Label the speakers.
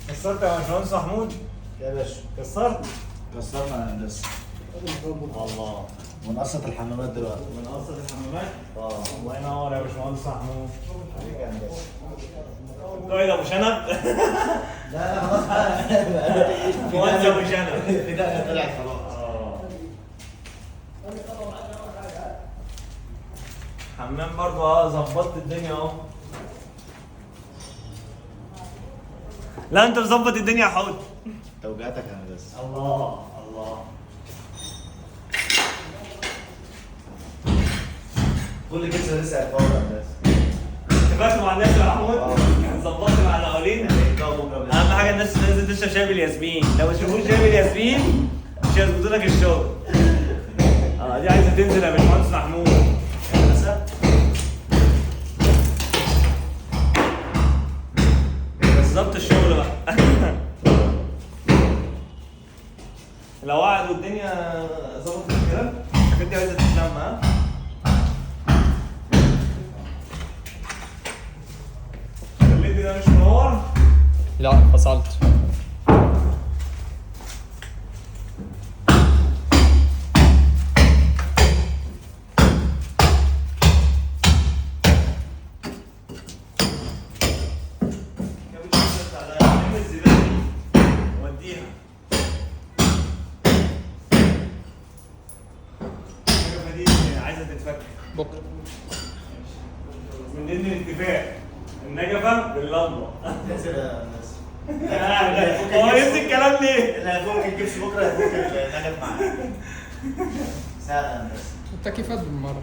Speaker 1: كسرت يا باشمهندس محمود؟
Speaker 2: يا باشا
Speaker 1: كسرت؟
Speaker 2: كسرنا يا هندسه.
Speaker 1: الله.
Speaker 2: ونقصت الحمامات دلوقتي.
Speaker 1: من قصة الحمامات؟
Speaker 2: اه
Speaker 1: الله ينور يا باشمهندس محمود.
Speaker 2: عليك يا هندسه.
Speaker 1: قايد ابو شنب؟
Speaker 2: لا لا خلاص بقى.
Speaker 1: مهندس ابو شنب.
Speaker 2: كده طلعت خلاص.
Speaker 1: حمام برضه ظبطت الدنيا اهو. لا انت مظبط الدنيا يا حوت.
Speaker 2: توجيهاتك يا هندسه.
Speaker 1: الله الله.
Speaker 2: كل كده لسه هيتفور يا هندسه.
Speaker 1: اتفقت مع الناس يا محمود؟ ظبطت مع الاولين؟ اهم حاجه الناس تنزل تشرب شاي بالياسمين، لو ما شربوش شاي بالياسمين مش هيظبطوا لك الشغل. دي عايزه تنزل يا باشمهندس محمود.
Speaker 2: هندسه
Speaker 1: بالظبط الشغل بقى. لو قعد والدنيا ظبطت كده الحاجات دي عايزه تتلم. ها الليد ده مش منور؟
Speaker 3: لا فصلت. بكره
Speaker 1: من ضمن الاتفاق النجفه باللمبه.
Speaker 2: نازل يا هندسه.
Speaker 1: هو نفس الكلام ليه؟
Speaker 2: اللي هيفك الجبس بكره هيفك النجف معاك. سهل يا هندسه.
Speaker 3: التكييفات بالمره.